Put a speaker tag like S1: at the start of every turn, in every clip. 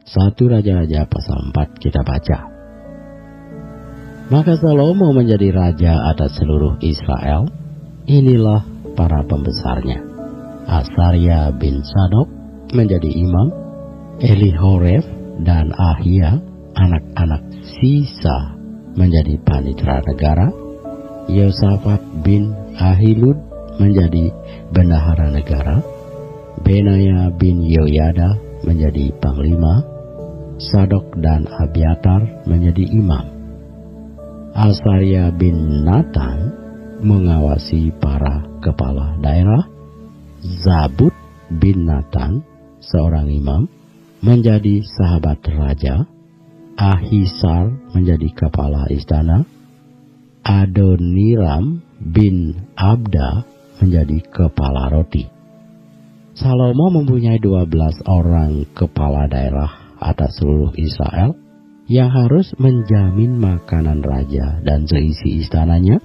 S1: 1 Raja-Raja pasal 4 kita baca. Maka Salomo menjadi raja atas seluruh Israel. Inilah para pembesarnya. Asaria bin Sadok menjadi imam. Elihoref dan Ahia, anak-anak Sisa, menjadi panitera negara. Yosafat bin Ahilud menjadi bendahara negara. Benaya bin Yoyada menjadi panglima. Sadok dan Abiatar menjadi imam. Asaria bin Natan mengawasi para kepala daerah. Zabud bin Natan, seorang imam, menjadi sahabat raja. Ahisar menjadi kepala istana. Adoniram bin Abda menjadi kepala roti. Salomo mempunyai 12 orang kepala daerah atas seluruh Israel yang harus menjamin makanan raja dan seisi istananya.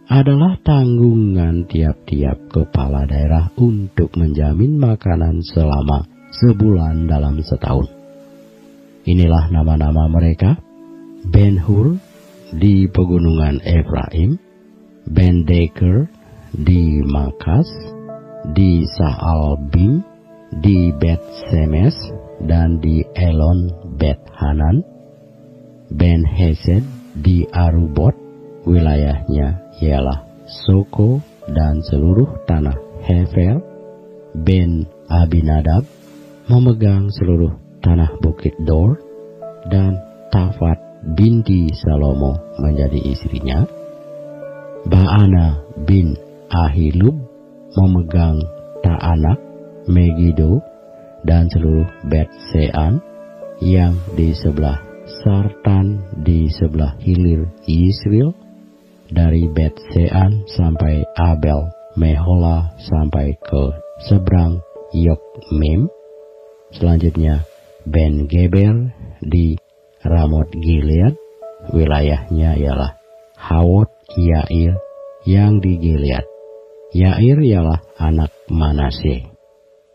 S1: Adalah tanggungan tiap-tiap kepala daerah untuk menjamin makanan selama sebulan dalam setahun. Inilah nama-nama mereka: Ben-Hur di pegunungan Efraim, Ben-Deker di Makas, di Saalbim, di Bet-Semes, dan di Elon Bet-Hanan. Ben-Hesed di Arubot, wilayahnya ialah Soko dan seluruh tanah Hefer. Ben-Abinadab memegang seluruh tanah Bukit Dor, dan Tafat binti Salomo menjadi istrinya. Baana bin Ahilub memegang Taanak, Megido, dan seluruh Bet-Sean yang di sebelah Sartan di sebelah hilir Yisril, dari Bet-Sean sampai Abel Mehola sampai ke seberang Yokmim. Selanjutnya Ben-Geber di Ramot Gilead, wilayahnya ialah Hawot Yair yang di Gilead. Yair ialah anak Manasye.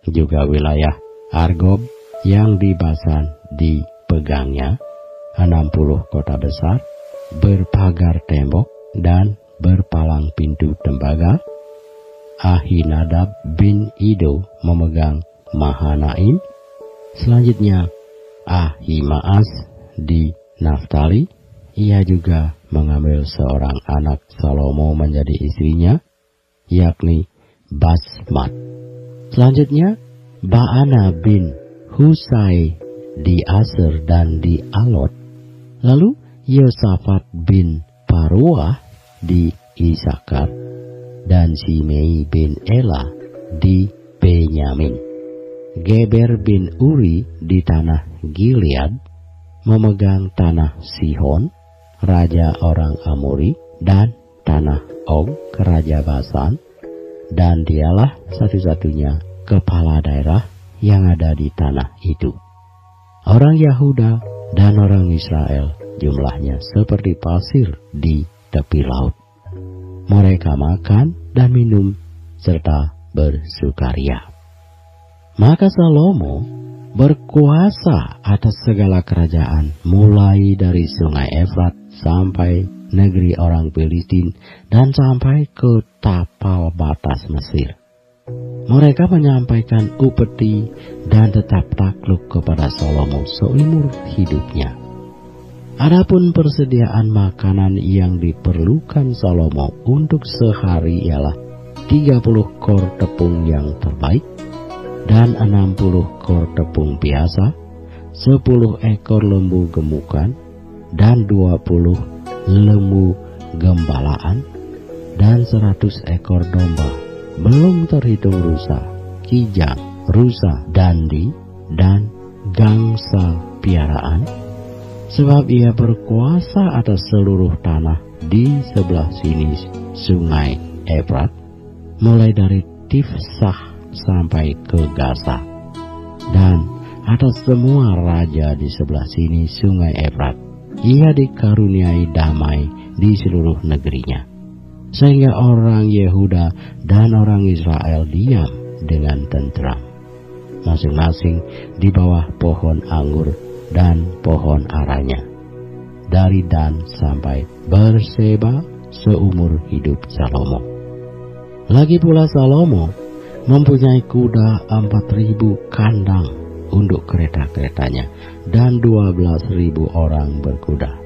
S1: Juga wilayah Argob yang di Basan dipegangnya 60 kota besar, berpagar tembok dan berpalang pintu tembaga. Ahinadab bin Ido memegang Mahanaim. Selanjutnya Ahimaas di Naftali. Ia juga mengambil seorang anak Salomo menjadi istrinya, yakni Basmat. Selanjutnya Baana bin Husai di Aser dan di Alot. Lalu Yosafat bin Paruah di Isakar, dan Simei bin Ela di Benyamin. Geber bin Uri di tanah Gilead memegang tanah Sihon, raja orang Amori, dan tanah Og, raja Basan, dan dialah satu-satunya kepala daerah yang ada di tanah itu. Orang Yahuda dan orang Israel jumlahnya seperti pasir di tepi laut. Mereka makan dan minum serta bersukaria. Maka Salomo berkuasa atas segala kerajaan, mulai dari sungai Efrat sampai negeri orang Filistin dan sampai ke tapal batas Mesir. Mereka menyampaikan upeti dan tetap takluk kepada Salomo seumur hidupnya. Adapun persediaan makanan yang diperlukan Salomo untuk sehari ialah 30 kor tepung yang terbaik dan 60 kor tepung biasa, 10 ekor lembu gemukan, dan 20 lembu gembalaan, dan 100 ekor domba, belum terhitung rusa, kijang, rusa, dandi, dan gangsa piaraan. Sebab ia berkuasa atas seluruh tanah di sebelah sini sungai Efrat, mulai dari Tifsah sampai ke Gaza, dan atas semua raja di sebelah sini sungai Efrat. Ia dikaruniai damai di seluruh negerinya, sehingga orang Yehuda dan orang Israel diam dengan tentram. masing-masing di bawah pohon anggur dan pohon aranya, dari Dan sampai Berseba seumur hidup Salomo. Lagi pula Salomo mempunyai kuda 4.000 kandang untuk kereta-keretanya dan 12.000 orang berkuda.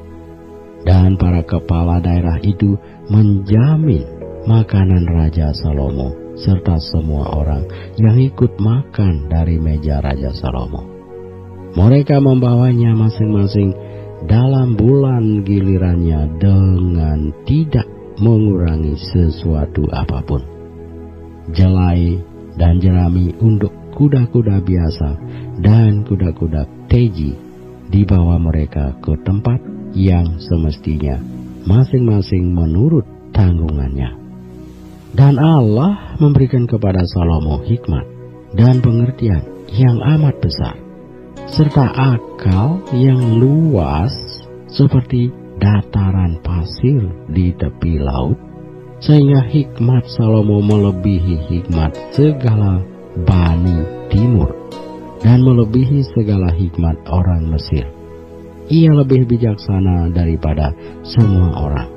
S1: Dan para kepala daerah itu menjamin makanan Raja Salomo serta semua orang yang ikut makan dari meja Raja Salomo. Mereka membawanya masing-masing dalam bulan gilirannya dengan tidak mengurangi sesuatu apapun. Jelai dan jerami untuk kuda-kuda biasa dan kuda-kuda teji dibawa mereka ke tempat yang semestinya masing-masing menurut tanggungannya. Dan Allah memberikan kepada Salomo hikmat dan pengertian yang amat besar, serta akal yang luas seperti dataran pasir di tepi laut, sehingga hikmat Salomo melebihi hikmat segala Bani Timur dan melebihi segala hikmat orang Mesir. Ia lebih bijaksana daripada semua orang,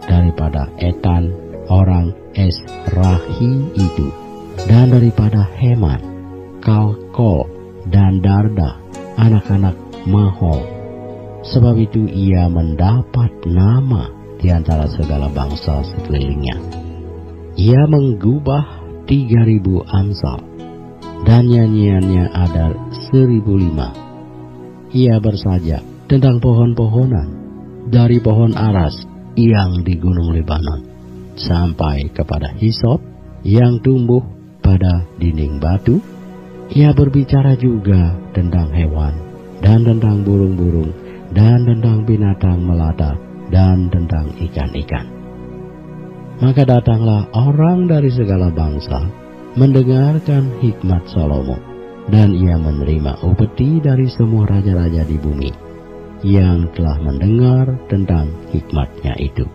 S1: daripada Etan orang Esrahi itu, dan daripada Heman, Kalkol, dan Darda, anak-anak Mahol. Sebab itu ia mendapat nama di antara segala bangsa sekelilingnya. Ia menggubah 3.000 amsal, dan nyanyiannya ada 1.005. Ia bersajak tentang pohon-pohonan, dari pohon aras yang di gunung Lebanon, sampai kepada hisop yang tumbuh pada dinding batu. Ia berbicara juga tentang hewan, dan tentang burung-burung, dan tentang binatang melata, dan tentang ikan-ikan. Maka datanglah orang dari segala bangsa mendengarkan hikmat Salomo, dan ia menerima upeti dari semua raja-raja di bumi yang telah mendengar tentang hikmatnya itu.